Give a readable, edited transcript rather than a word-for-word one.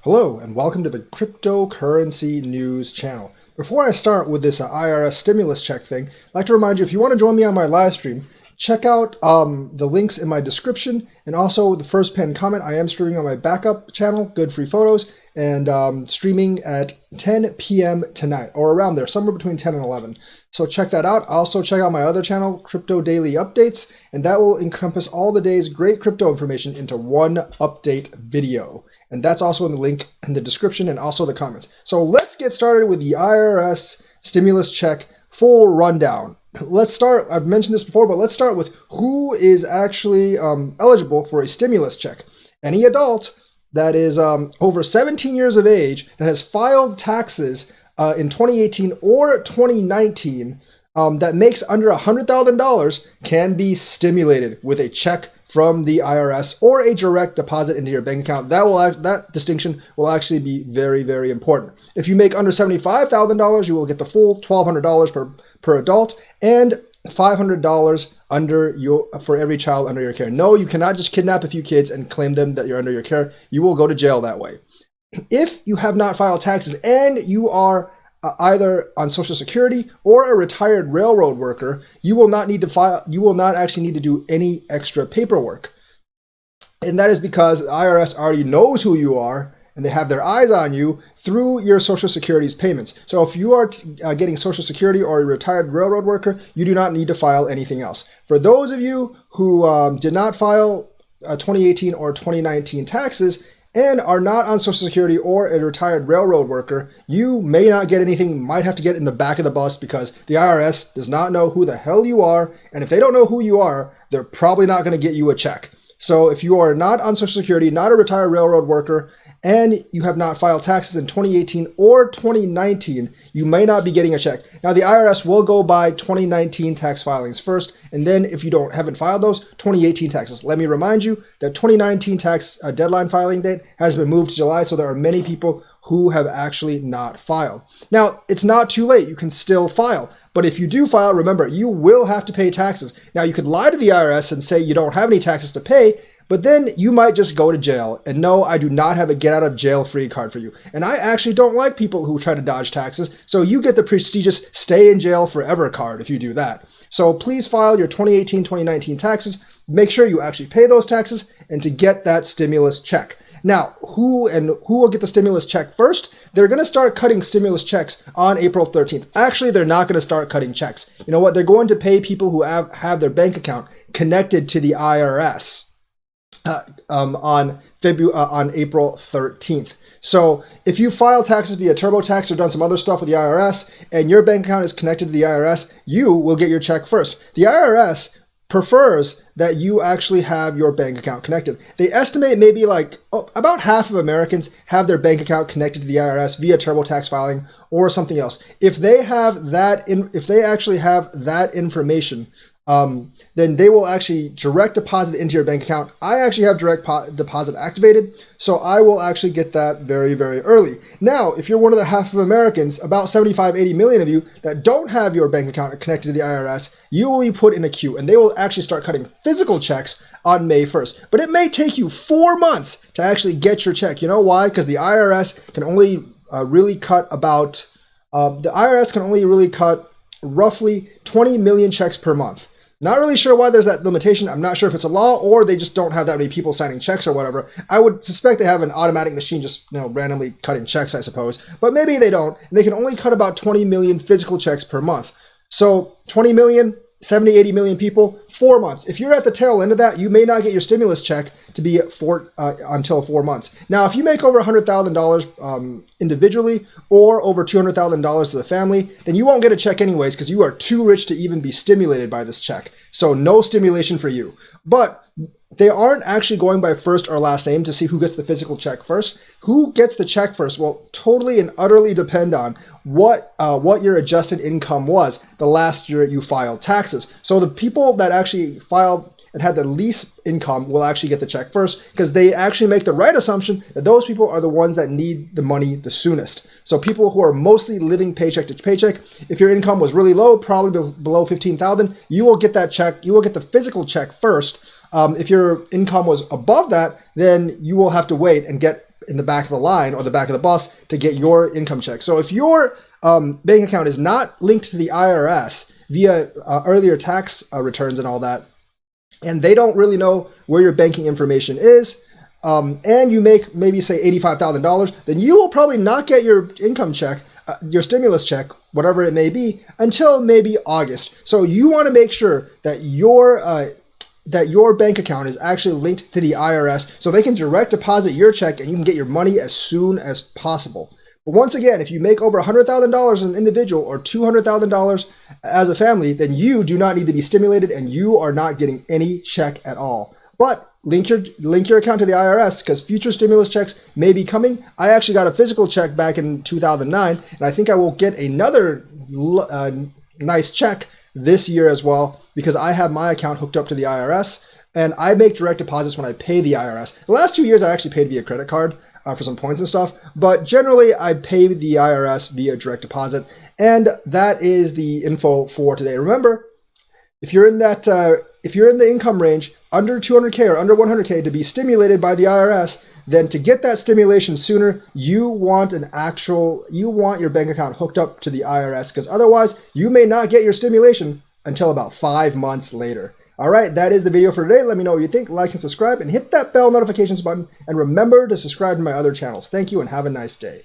Hello and welcome to the Cryptocurrency News channel. Before I start with this IRS stimulus check thing, I'd like to remind you if you want to join me on my live stream, check out the links in my description and also the first pinned comment. I am streaming on my backup channel, Good Free Photos, and streaming at 10 p.m. tonight or around there, somewhere between 10 and 11. So check that out. Also check out my other channel, Crypto Daily Updates, and that will encompass all the day's great crypto information into one update video. And that's also in the link in the description and also the comments. So let's get started with the IRS stimulus check full rundown. Let's start, I've mentioned this before, but let's start with who is actually eligible for a stimulus check. Any adult that is over 17 years of age that has filed taxes in 2018 or 2019 that makes under $100,000 can be stimulated with a check from the IRS or a direct deposit into your bank account. That distinction will actually be very, very important. If you make under $75,000, you will get the full $1,200 per adult and $500 for every child under your care. No, you cannot just kidnap a few kids and claim them that you're under your care. You will go to jail that way. If you have not filed taxes and you are either on Social Security or a retired railroad worker, you will not need to file. You will not actually need to do any extra paperwork, and that is because the IRS already knows who you are and they have their eyes on you through your Social Security's payments. So if you are getting Social Security or a retired railroad worker, you do not need to file anything else. For those of you who did not file 2018 or 2019 taxes and are not on Social Security or a retired railroad worker, you may not get anything. You might have to get in the back of the bus because the IRS does not know who the hell you are. And if they don't know who you are, they're probably not going to get you a check. So if you are not on Social Security, not a retired railroad worker, and you have not filed taxes in 2018 or 2019, you may not be getting a check. Now, the IRS will go by 2019 tax filings first, and then if you haven't filed those, 2018 taxes. Let me remind you that 2019 tax deadline filing date has been moved to July, so there are many people who have actually not filed. Now, it's not too late. You can still file. But if you do file, remember, you will have to pay taxes. Now, you could lie to the IRS and say you don't have any taxes to pay, but then you might just go to jail. And no, I do not have a get out of jail free card for you. And I actually don't like people who try to dodge taxes. So you get the prestigious stay in jail forever card if you do that. So please file your 2018, 2019 taxes. Make sure you actually pay those taxes and to get that stimulus check. Now, who will get the stimulus check first? They're going to start cutting stimulus checks on April 13th. Actually, they're not going to start cutting checks. You know what? They're going to pay people who have their bank account connected to the IRS. On April 13th. So if you file taxes via TurboTax or done some other stuff with the IRS and your bank account is connected to the IRS, you will get your check first. The IRS prefers that you actually have your bank account connected. They estimate maybe about half of Americans have their bank account connected to the IRS via TurboTax filing or something else. If they actually have that information, then they will actually direct deposit into your bank account. I actually have direct deposit activated, so I will actually get that very, very early. Now, if you're one of the half of Americans, about 75, 80 million of you that don't have your bank account connected to the IRS, you will be put in a queue, and they will actually start cutting physical checks on May 1st. But it may take you 4 months to actually get your check. You know why? Because the IRS can only really cut roughly 20 million checks per month. Not really sure why there's that limitation. I'm not sure if it's a law or they just don't have that many people signing checks or whatever. I would suspect they have an automatic machine just randomly cutting checks, I suppose. But maybe they don't. And they can only cut about 20 million physical checks per month. So 20 million, 70, 80 million people, 4 months. If you're at the tail end of that, you may not get your stimulus check to be until 4 months. Now, if you make over $100,000 individually or over $200,000 to the family, then you won't get a check anyways because you are too rich to even be stimulated by this check. So no stimulation for you. But they aren't actually going by first or last name to see who gets the physical check first. Who gets the check first will totally and utterly depend on what your adjusted income was the last year you filed taxes. So the people that actually filed and had the least income will actually get the check first because they actually make the right assumption that those people are the ones that need the money the soonest. So people who are mostly living paycheck to paycheck, if your income was really low, probably below $15,000, you will get that check. You will get the physical check first. If your income was above that, then you will have to wait and get in the back of the line or the back of the bus to get your income check. So if your bank account is not linked to the IRS via earlier tax returns and all that, and they don't really know where your banking information is, and you make maybe say $85,000, then you will probably not get your income check, your stimulus check, whatever it may be, until maybe August. So you want to make sure that your bank account is actually linked to the IRS so they can direct deposit your check and you can get your money as soon as possible. But once again, if you make over $100,000 as an individual or $200,000 as a family, then you do not need to be stimulated and you are not getting any check at all. But link your account to the IRS because future stimulus checks may be coming. I actually got a physical check back in 2009, and I think I will get another nice check this year as well because I have my account hooked up to the IRS, and I make direct deposits when I pay the IRS. The last 2 years, I actually paid via credit card for some points and stuff, but generally, I pay the IRS via direct deposit, and that is the info for today. Remember, if you're in the income range under 200K or under 100K to be stimulated by the IRS, then to get that stimulation sooner, you want your bank account hooked up to the IRS because otherwise you may not get your stimulation until about 5 months later. All right, that is the video for today. Let me know what you think, like and subscribe, and hit that bell notifications button. And remember to subscribe to my other channels. Thank you and have a nice day.